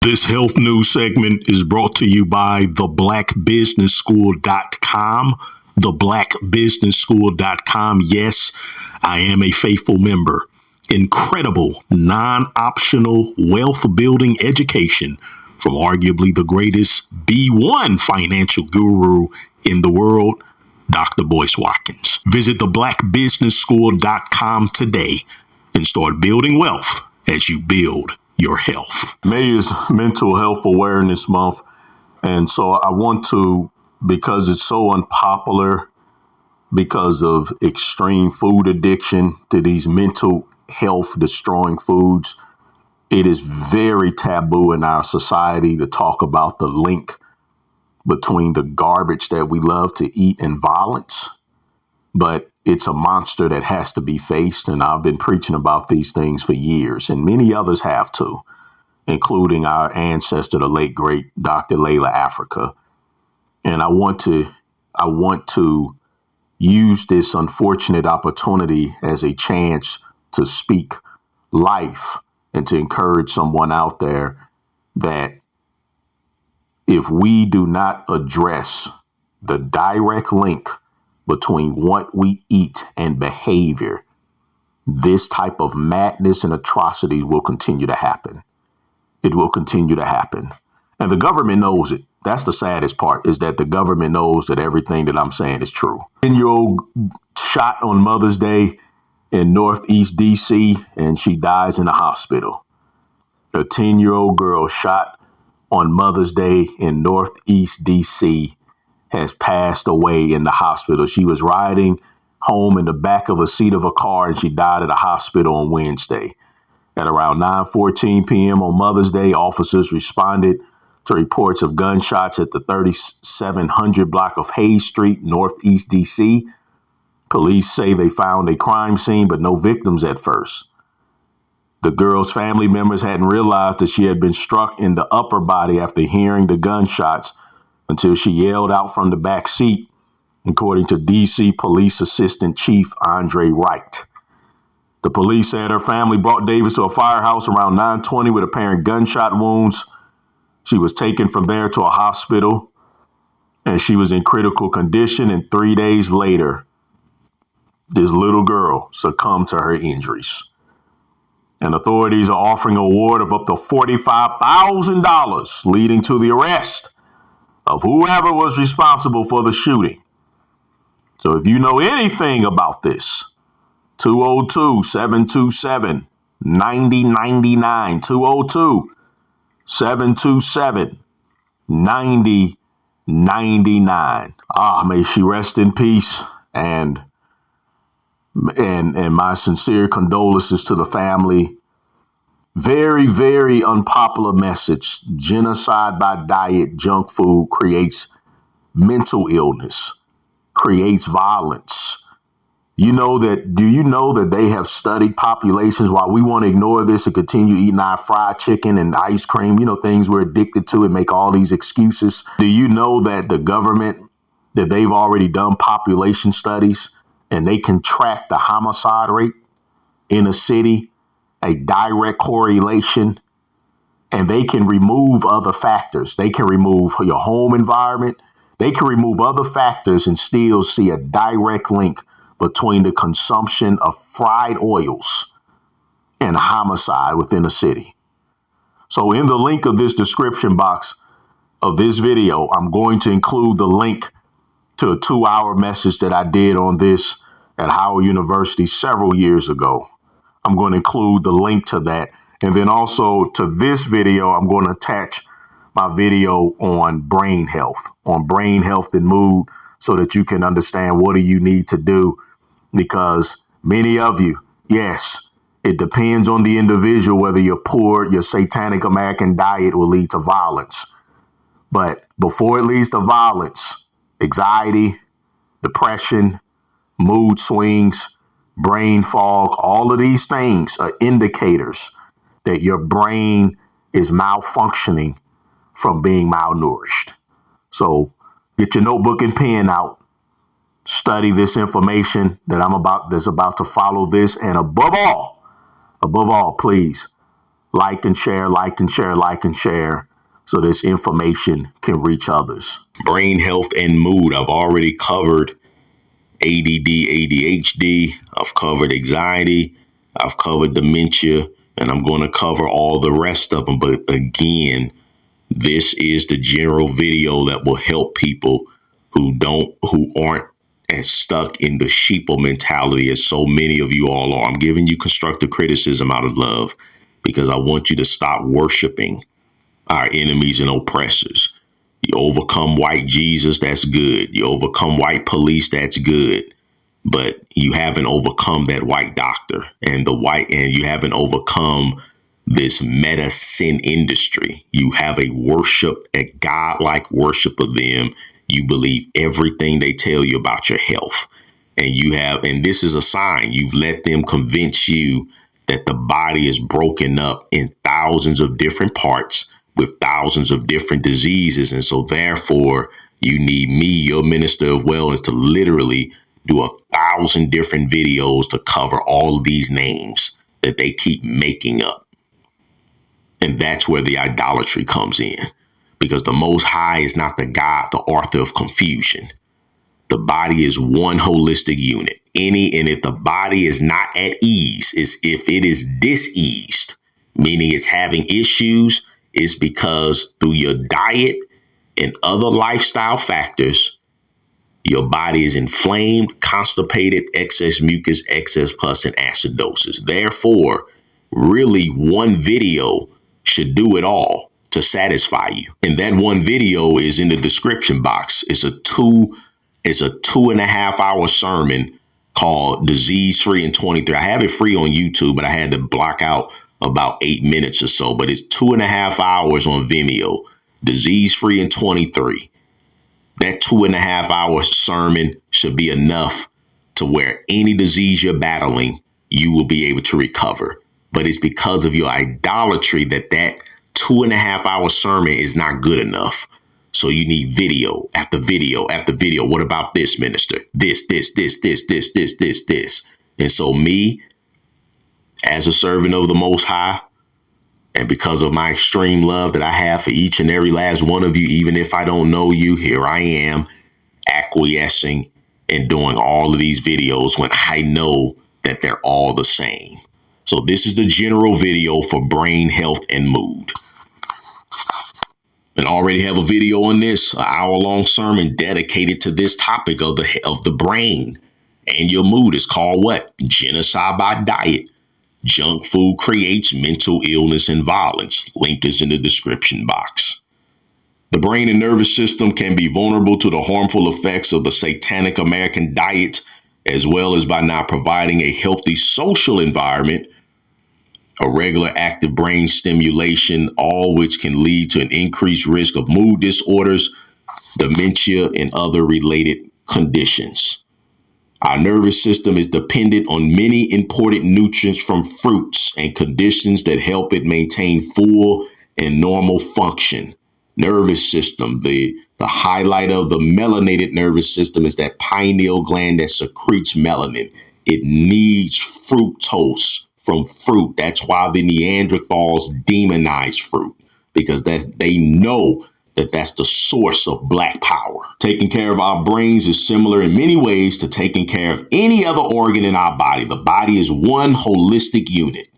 This health news segment is brought to you by theblackbusinessschool.com. Theblackbusinessschool.com. Yes, I am a faithful member. Incredible, non-optional wealth building education from arguably the greatest B1 financial guru in the world, Dr. Boyce Watkins. Visit theblackbusinessschool.com today and start building wealth as you build your health. May is Mental Health Awareness Month. And so I want to, because it's so unpopular, because of extreme food addiction to these mental health destroying foods, it is very taboo in our society to talk about the link between the garbage that we love to eat and violence. But it's a monster that has to be faced. And I've been preaching about these things for years, and many others have too, including our ancestor, the late, great Dr. Layla Afrika. And I want to use this unfortunate opportunity as a chance to speak life and to encourage someone out there that if we do not address the direct link between what we eat and behavior, this type of madness and atrocity will continue to happen. It will continue to happen. And the government knows it. That's the saddest part, is that the government knows that everything that I'm saying is true. 10-year-old shot on Mother's Day in Northeast D.C., and she dies in the hospital. A 10-year-old girl shot on Mother's Day in Northeast D.C. has passed away in the hospital. She was riding home in the back of a seat of a car, and she died at a hospital on Wednesday. At around 9:14 p.m. on Mother's Day, officers responded to reports of gunshots at the 3700 block of Hayes Street, Northeast D.C. Police say they found a crime scene, but no victims at first. The girl's family members hadn't realized that she had been struck in the upper body after hearing the gunshots until she yelled out from the back seat, according to D.C. Police Assistant Chief Andre Wright. The police said her family brought Davis to a firehouse around 9:20 with apparent gunshot wounds. She was taken from there to a hospital, and she was in critical condition. And 3 days later, this little girl succumbed to her injuries. And authorities are offering an award of up to $45,000, leading to the arrest of whoever was responsible for the shooting. So if you know anything about this, 202-727-9099, 202-727-9099. May she rest in peace, and my sincere condolences to the family. Very, very unpopular message. Genocide by diet, junk food creates mental illness, creates violence. Do you know that they have studied populations while we want to ignore this and continue eating our fried chicken and ice cream, things we're addicted to, and make all these excuses? Do you know that the government, that they've already done population studies and they can track the homicide rate in a city, a direct correlation, and they can remove other factors. They can remove your home environment. They can remove other factors and still see a direct link between the consumption of fried oils and homicide within a city. So in the link of this description box of this video, I'm going to include the link to a 2-hour message that I did on this at Howard University several years ago. I'm going to include the link to that. And then also to this video, I'm going to attach my video on brain health and mood, so that you can understand what do you need to do. Because many of you, yes, it depends on the individual whether you're poor, your satanic American diet will lead to violence. But before it leads to violence, anxiety, depression, mood swings, brain fog, all of these things are indicators that your brain is malfunctioning from being malnourished. So get your notebook and pen out. Study this information that's about to follow this. And above all, please like and share, like and share, like and share, so this information can reach others. Brain health and mood. I've already covered ADD, ADHD. I've covered anxiety. I've covered dementia, and I'm going to cover all the rest of them. But again, this is the general video that will help people who aren't as stuck in the sheeple mentality as so many of you all are. I'm giving you constructive criticism out of love because I want you to stop worshiping our enemies and oppressors. You overcome white Jesus, that's good. You overcome white police, that's good. But you haven't overcome that white doctor and you haven't overcome this medicine industry. You have a godlike worship of them. You believe everything they tell you about your health. And this is a sign. You've let them convince you that the body is broken up in thousands of different parts with thousands of different diseases. And so therefore, you need me, your minister of wellness, to literally do 1,000 different videos to cover all of these names that they keep making up. And that's where the idolatry comes in, because the Most High is not the God, the author of confusion. The body is one holistic unit. And if the body is not at ease, if it is diseased, meaning it's having issues, it's because through your diet and other lifestyle factors, your body is inflamed, constipated, excess mucus, excess pus, and acidosis. Therefore, really one video should do it all to satisfy you. And that one video is in the description box. It's a 2.5 hour sermon called Disease Free in 23. I have it free on YouTube, but I had to block out about 8 minutes or so. But it's 2.5 hours on Vimeo, Disease Free in 23. That 2.5 hour sermon should be enough to where any disease you're battling, you will be able to recover. But it's because of your idolatry that 2.5 hour sermon is not good enough. So you need video after video after video. What about this, minister? This. And so me, as a servant of the Most High, and because of my extreme love that I have for each and every last one of you, even if I don't know you, here I am acquiescing and doing all of these videos when I know that they're all the same. So this is the general video for brain health and mood. And already have a video on this, an hour-long sermon dedicated to this topic of the brain and your mood. It's called what? Genocide by diet. Junk food creates mental illness and violence. Link is in the description box. The brain and nervous system can be vulnerable to the harmful effects of the satanic American diet, as well as by not providing a healthy social environment, a regular active brain stimulation, all which can lead to an increased risk of mood disorders, dementia, and other related conditions. Our nervous system is dependent on many important nutrients from fruits and conditions that help it maintain full and normal function. Nervous system, the highlight of the melanated nervous system is that pineal gland that secretes melanin. It needs fructose from fruit. That's why the Neanderthals demonized fruit, because they know that that's the source of black power. Taking care of our brains is similar in many ways to taking care of any other organ in our body. The body is one holistic unit.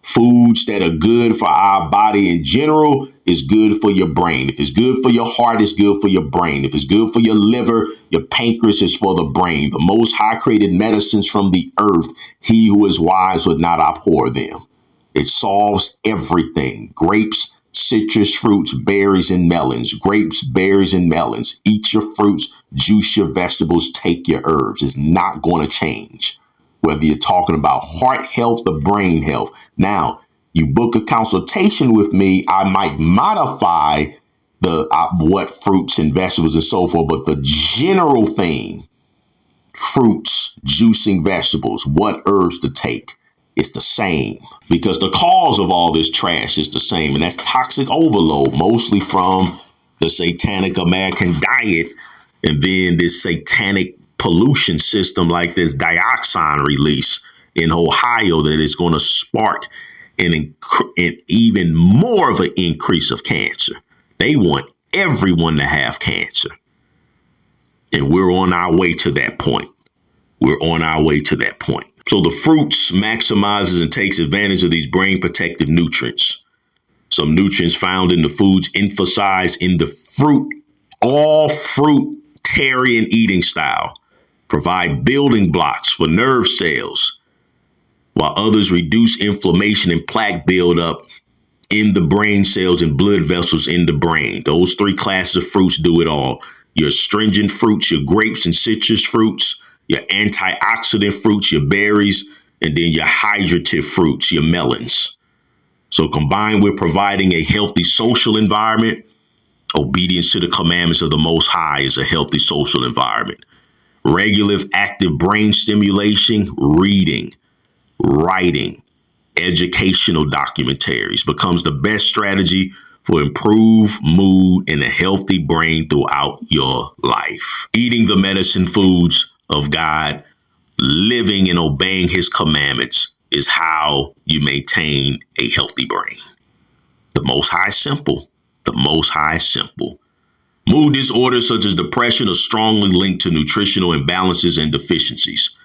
Foods that are good for our body in general is good for your brain. If it's good for your heart, it's good for your brain. If it's good for your liver, your pancreas is for the brain. The Most High created medicines from the earth. He who is wise would not abhor them. It solves everything. Grapes, citrus fruits, berries, and melons. Grapes, berries, and melons. Eat your fruits, juice your vegetables, take your herbs. It's not going to change. Whether you're talking about heart health or brain health. Now, you book a consultation with me, I might modify what fruits and vegetables and so forth, but the general thing, fruits, juicing vegetables, what herbs to take, it's the same, because the cause of all this trash is the same, and that's toxic overload, mostly from the satanic American diet, and then this satanic pollution system like this dioxin release in Ohio that is going to spark an even more of an increase of cancer. They want everyone to have cancer. And we're on our way to that point. We're on our way to that point. So the fruits maximizes and takes advantage of these brain protective nutrients. Some nutrients found in the foods emphasized in the fruit, all fruitarian eating style, provide building blocks for nerve cells, while others reduce inflammation and plaque buildup in the brain cells and blood vessels in the brain. Those three classes of fruits do it all. Your astringent fruits, your grapes and citrus fruits, your antioxidant fruits, your berries, and then your hydrative fruits, your melons. So combined with providing a healthy social environment, obedience to the commandments of the Most High is a healthy social environment. Regular active brain stimulation, reading, writing, educational documentaries becomes the best strategy for improved mood and a healthy brain throughout your life. Eating the medicine foods of God, living and obeying his commandments is how you maintain a healthy brain. The Most High is simple. The Most High is simple. Mood disorders such as depression are strongly linked to nutritional imbalances and deficiencies.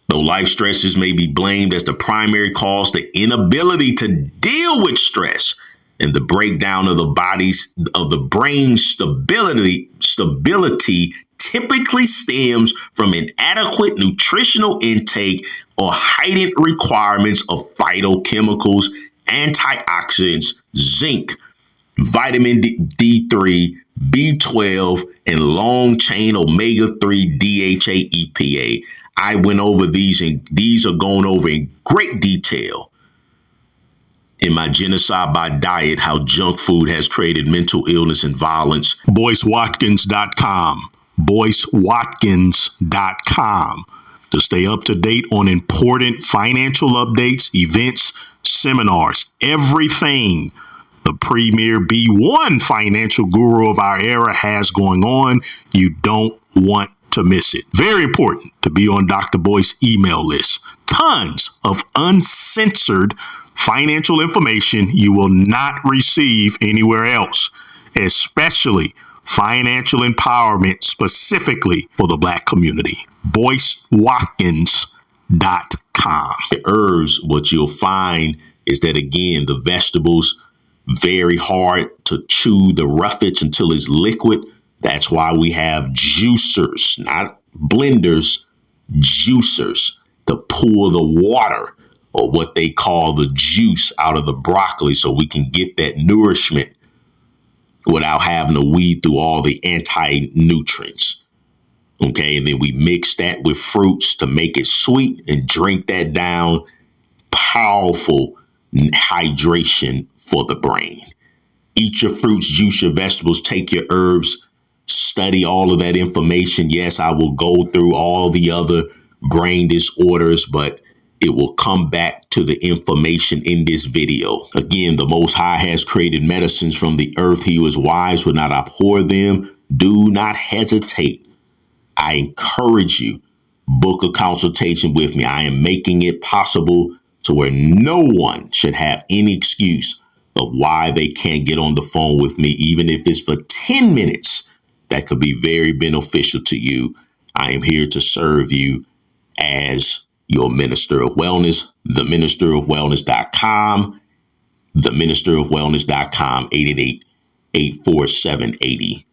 Though life stresses may be blamed as the primary cause, the inability to deal with stress and the breakdown of the brain's stability typically stems from inadequate nutritional intake or heightened requirements of phytochemicals, antioxidants, zinc, vitamin D3, B12, and long-chain omega-3 DHA EPA. I went over these, and these are going over in great detail in my Genocide by Diet, How Junk Food Has Created Mental Illness and Violence. BoyceWatkins.com. BoyceWatkins.com to stay up to date on important financial updates, events, seminars, everything the premier B1 financial guru of our era has going on. You don't want to miss it. Very important to be on Dr. Boyce's email list. Tons of uncensored financial information you will not receive anywhere else, especially financial empowerment specifically for the Black community. BoyceWatkins.com. The herbs, what you'll find is that, again, the vegetables, very hard to chew the roughage until it's liquid. That's why we have juicers, not blenders, juicers, to pull the water or what they call the juice out of the broccoli so we can get that nourishment without having to weed through all the anti-nutrients. Okay, and then we mix that with fruits to make it sweet and drink that down. Powerful hydration for the brain. Eat your fruits, juice your vegetables, take your herbs, study all of that information. Yes, I will go through all the other brain disorders, but it will come back to the information in this video. Again, the Most High has created medicines from the earth. He who is wise will not abhor them. Do not hesitate. I encourage you, book a consultation with me. I am making it possible to where no one should have any excuse of why they can't get on the phone with me, even if it's for 10 minutes. That could be very beneficial to you. I am here to serve you as your Minister of Wellness, theministerofwellness.com, theministerofwellness.com, 888-847-8026.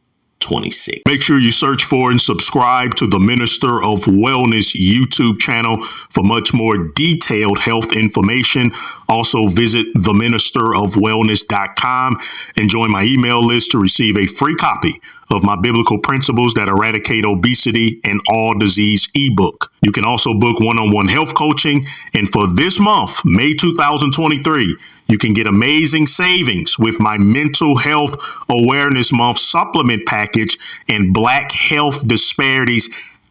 Make sure you search for and subscribe to the Minister of Wellness YouTube channel for much more detailed health information. Also visit theministerofwellness.com and join my email list to receive a free copy of my Biblical Principles That Eradicate Obesity and All Disease ebook. You can also book one-on-one health coaching. And for this month, May 2023, you can get amazing savings with my Mental Health Awareness Month supplement package and Black Health Disparities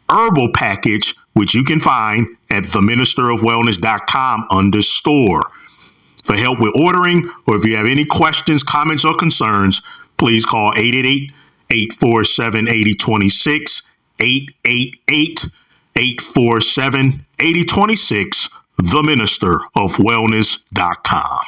Herbal Package, which you can find at theministerofwellness.com under store. For help with ordering, or if you have any questions, comments, or concerns, please call 888-847-8026, 888-847-8026 theministerofwellness.com.